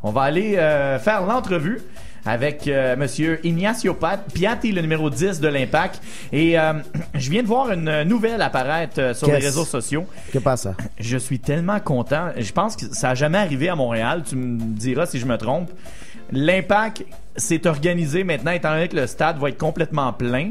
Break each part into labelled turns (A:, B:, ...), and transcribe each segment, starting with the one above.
A: On va aller faire l'entrevue avec Monsieur Ignacio Piatti, le numéro 10 de l'Impact. Et je viens de voir une nouvelle apparaître sur les réseaux sociaux.
B: Qu'est-ce que ça?
A: Je suis tellement content. Je pense que ça n'a jamais arrivé à Montréal. Tu me diras si je me trompe. L'Impact s'est organisé maintenant, étant donné que le stade va être complètement plein,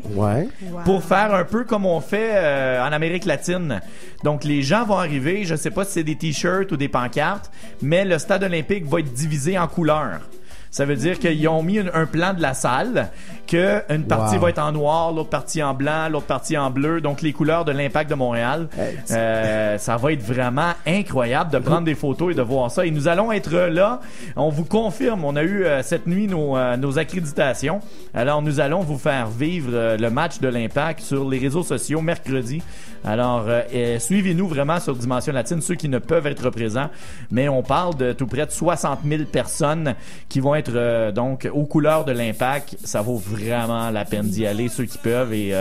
A: pour faire un peu comme on fait en Amérique latine. Donc, les gens vont arriver, je ne sais pas si c'est des t-shirts ou des pancartes, mais le stade olympique va être divisé en couleurs. Ça veut dire qu'ils ont mis un plan de la salle, qu'une partie va être en noir, l'autre partie en blanc, l'autre partie en bleu, donc les couleurs de l'Impact de Montréal. Ça va être vraiment incroyable de prendre des photos et de voir ça. Et nous allons être là. On vous confirme, on a eu cette nuit nos accréditations. Alors, nous allons vous faire vivre le match de l'Impact sur les réseaux sociaux mercredi. Alors, suivez-nous vraiment sur Dimension Latine, ceux qui ne peuvent être présents. Mais on parle de tout près de 60 000 personnes qui vont être donc aux couleurs de l'Impact. Ça vaut vraiment la peine d'y aller, ceux qui peuvent. Et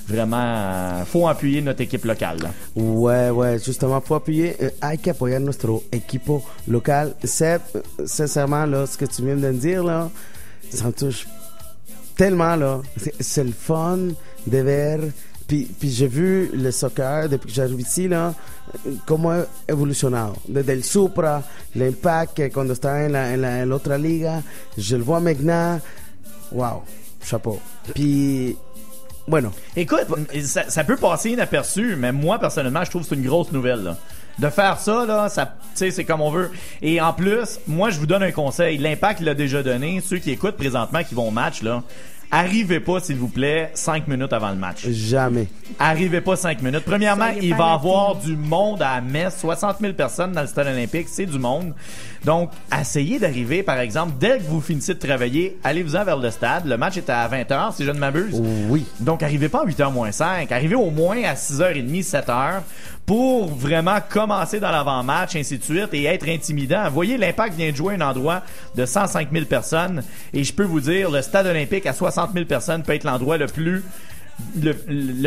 A: vraiment, faut appuyer notre équipe locale. Là.
B: Ouais, justement, faut appuyer. Hay que apoyar nuestro equipo local. Sincèrement, là, ce que tu viens de dire, là, ça me touche tellement, là. C'est le fun de ver. Puis j'ai vu le soccer depuis que j'arrive ici, là, cómo ha evolucionado. Desde el Supra, l'Impact, cuando estaba en la otra liga, je le vois maintenant. Wow, chapeau. Puis, bueno.
A: Écoute, ça peut passer inaperçu, mais moi, personnellement, je trouve que c'est une grosse nouvelle, là. De faire ça, là, tu sais, c'est comme on veut. Et en plus, moi, je vous donne un conseil. L'Impact l'a déjà donné. Ceux qui écoutent présentement, qui vont au match, là, arrivez pas, s'il vous plaît, 5 minutes avant le match.
B: Jamais.
A: Arrivez pas 5 minutes. Premièrement, il va y avoir du monde à Metz. 60 000 personnes dans le stade olympique, c'est du monde. Donc, essayez d'arriver, par exemple, dès que vous finissez de travailler, allez-vous-en vers le stade. Le match est à 20h, si je ne m'abuse.
B: Oui.
A: Donc, arrivez pas à 8h moins 5. Arrivez au moins à 6h30, 7h pour vraiment commencer dans l'avant-match, ainsi de suite, et être intimidant. Vous voyez, l'Impact vient de jouer un endroit de 105 000 personnes, et je peux vous dire, le stade olympique à 60 000 personnes peut être l'endroit le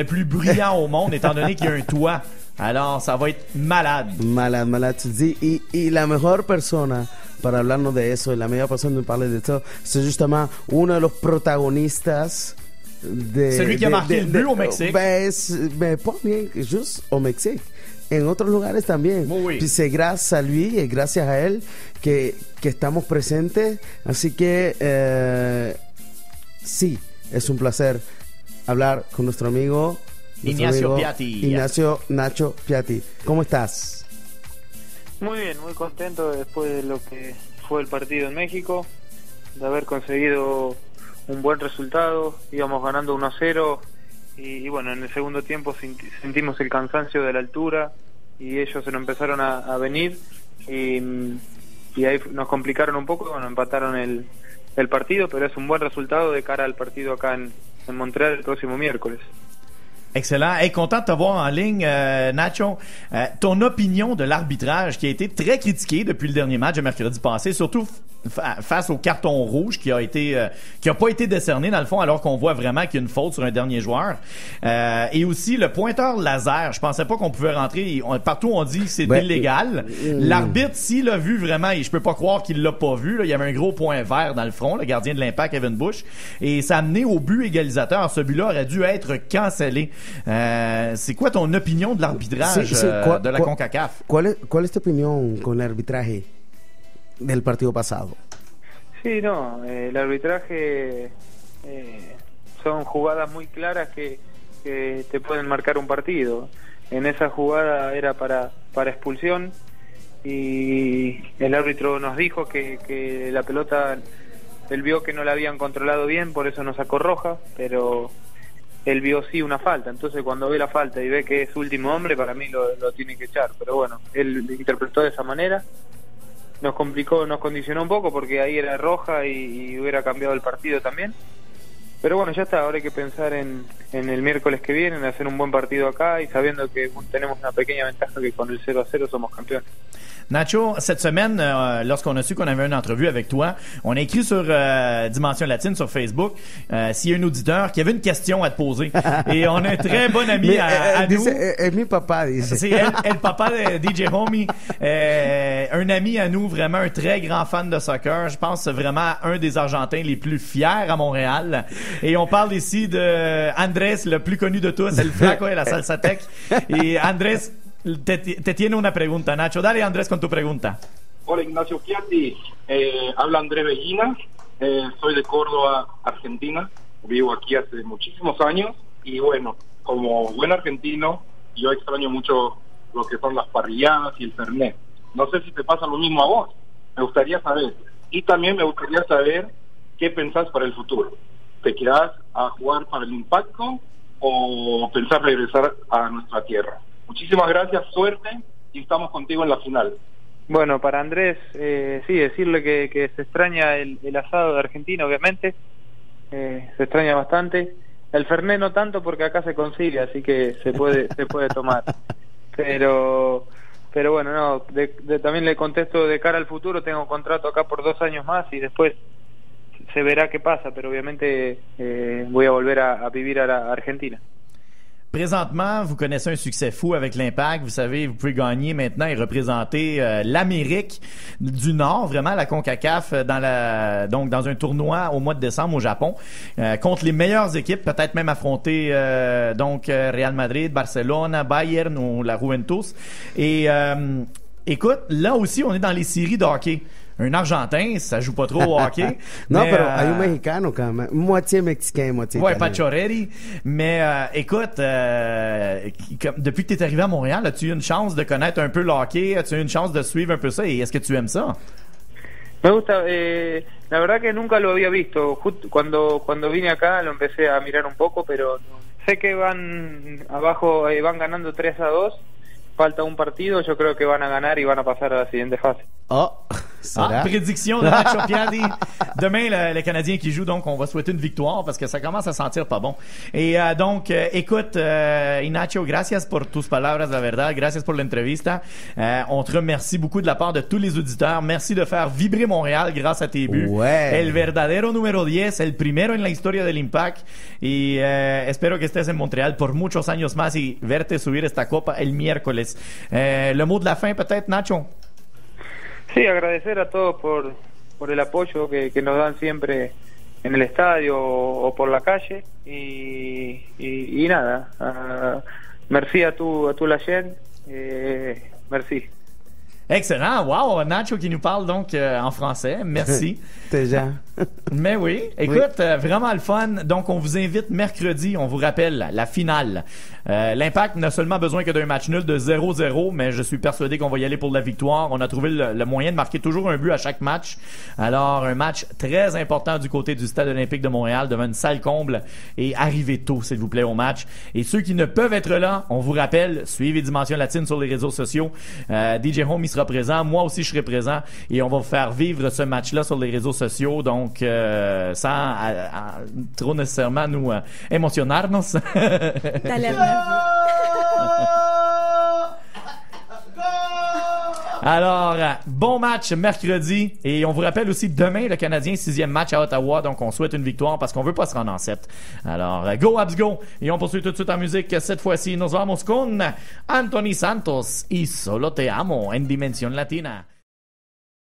A: plus brillant au monde, étant donné qu'il y a un toit. Alors, ça va être malade.
B: Malade, tu dis. Y la mejor persona para hablarnos de eso, y la mejor persona para parler de eso, c'est justement uno de los protagonistas
A: celui qui a marqué le but au Mexique.
B: Ben, pas bien, juste au Mexique. En otros lugares también.
A: Oui.
B: Puis c'est grâce a lui y gracias a él que estamos presentes. Así que sí, es un placer hablar con nuestro amigo
A: Ignacio Piatti.
B: Ignacio Nacho Piatti. ¿Cómo estás?
C: Muy bien, muy contento después de lo que fue el partido en México, de haber conseguido un buen resultado. Íbamos ganando 1-0 y bueno, en el segundo tiempo sentimos el cansancio de la altura y ellos se nos empezaron a venir y ahí nos complicaron un poco. Bueno, empataron el partido, pero es un buen resultado de cara al partido acá en Montréal el próximo miércoles.
A: Excellent. Hey, content de te voir en ligne, Nacho. Ton opinion de l'arbitrage qui a été très critiqué depuis le dernier match de mercredi passé, surtout face au carton rouge qui a pas été décerné dans le fond, alors qu'on voit vraiment qu'il y a une faute sur un dernier joueur. Et aussi le pointeur laser. Je pensais pas qu'on pouvait rentrer. Partout on dit que c'est illégal. L'arbitre, s'il l'a vu vraiment, et je peux pas croire qu'il l'a pas vu, là, il y avait un gros point vert dans le front, le gardien de l'Impact, Evan Bush, et ça a amené au but égalisateur. Ce but-là aurait dû être cancellé. C'est quoi ton opinion de l'arbitrage de la CONCACAF?
B: ¿Cuál es tu opinión con el arbitraje del partido pasado?
C: Sí, no, el arbitraje son jugadas muy claras que te pueden marcar un partido. En esa jugada era para expulsión y el árbitro nos dijo que la pelota, él vio que no la habían controlado bien, por eso nos sacó roja, pero él vio sí una falta. Entonces cuando ve la falta y ve que es último hombre, para mí lo tiene que echar. Pero bueno, él interpretó de esa manera. Nos complicó, nos condicionó un poco porque ahí era roja y hubiera cambiado el partido también. pero bueno, ya está, ahora hay que pensar en el miércoles que viene, en hacer un buen partido acá y sabiendo que tenemos una pequeña ventaja que con el 0-0 somos campeones.
A: Nacho, cette semaine, lorsqu'on a su qu'on avait une entrevue avec toi, on a écrit sur Dimension Latine sur Facebook s'il y a un auditeur qui avait une question à te poser. Et on a un très bon ami à nous.
B: Es mi papá, dice.
A: C'est el papa de DJ Homie. Un ami à nous, vraiment un très grand fan de soccer. Je pense vraiment un des Argentins les plus fiers à Montréal. Et on parle ici de Andrés, le plus connu de tous, el flaco de la salsa tech. Et Andrés, te tiene una pregunta, Nacho. Dale, Andrés, con tu pregunta.
D: Hola, Ignacio Chiatti. Habla Andrés Bellina. Soy de Córdoba, Argentina. Vivo aquí hace muchísimos años. Y bueno, como buen argentino, yo extraño mucho lo que son las parrilladas y el fernet. No sé si te pasa lo mismo a vos. Me gustaría saber. Y también me gustaría saber qué pensás para el futuro. ¿Te quedás a jugar para el Impacto o pensás regresar a nuestra tierra? Muchísimas gracias, suerte, y estamos contigo en la final.
C: Bueno, para Andrés, sí, decirle que se extraña el asado de Argentina, obviamente, se extraña bastante. El fernet no tanto porque acá se consigue, así que se puede tomar. Pero bueno, no, también le contesto de cara al futuro, tengo contrato acá por 2 años más y después se verá qué pasa, pero obviamente voy a volver a vivir a la Argentina.
A: Présentement, vous connaissez un succès fou avec l'Impact. Vous savez, vous pouvez gagner maintenant et représenter l'Amérique du Nord, vraiment la CONCACAF, dans un tournoi au mois de décembre au Japon, contre les meilleures équipes, peut-être même affronter Real Madrid, Barcelone, Bayern ou la Juventus. Et écoute, là aussi, on est dans les séries de hockey. Un Argentin, ça joue pas trop au hockey.
B: Non, mais hay un mexicano quand même. Moitié mexicain, moitié
A: ouais,
B: italien.
A: Pacioretty. Mais écoute, depuis que tu es arrivé à Montréal, as-tu eu une chance de connaître un peu le hockey? As-tu eu une chance de suivre un peu ça? Et est-ce que tu aimes ça?
C: Me gusta, la verdad que nunca lo había visto. Cuando vine acá lo empecé a mirar un poco, pero sé que van abajo, van ganando 3-2. Falta un partido, yo creo que van a ganar y van a pasar a la siguiente fase.
A: Prédiction de Nacho Piatti. Demain, le Canadien qui joue, donc on va souhaiter une victoire parce que ça commence à sentir pas bon. Et écoute, Ignacio, gracias por tus palabras, la verdad. Gracias por la entrevista. On te remercie beaucoup de la part de tous les auditeurs. Merci de faire vibrer Montréal grâce à tes buts.
B: Ouais.
A: El verdadero número 10, el primero en la historia del Impact. Y espero que estés en Montréal por muchos años más y verte subir esta copa el miércoles. Le mot de la fin peut-être, Nacho?
C: Sí, agradecer a todos por el apoyo que nos dan siempre en el estadio o por la calle y nada, merci à tout la chaîne, merci.
A: Excellent, wow, Nacho qui nous parle donc en français, merci.
B: Déjà.
A: Mais oui, écoute, vraiment le fun. Donc on vous invite mercredi, on vous rappelle la finale. L'Impact n'a seulement besoin que d'un match nul de 0-0, mais je suis persuadé qu'on va y aller pour la victoire. On a trouvé le moyen de marquer toujours un but à chaque match. Alors un match très important du côté du Stade olympique de Montréal devant une salle comble et arrivez tôt s'il vous plaît au match. Et ceux qui ne peuvent être là, on vous rappelle, suivez Dimension Latine sur les réseaux sociaux. DJ Homie sera présent, moi aussi je serai présent et on va vous faire vivre ce match-là sur les réseaux sociaux. Donc sans trop nécessairement nous émotionarnos. Alors, bon match mercredi et on vous rappelle aussi demain le Canadien 6e match à Ottawa, donc on souhaite une victoire parce qu'on veut pas se rendre en 7. Alors, go Habs go! Et on poursuit tout de suite en musique. Cette fois-ci, nos vamos con Anthony Santos y Solo Te Amo en Dimension Latina.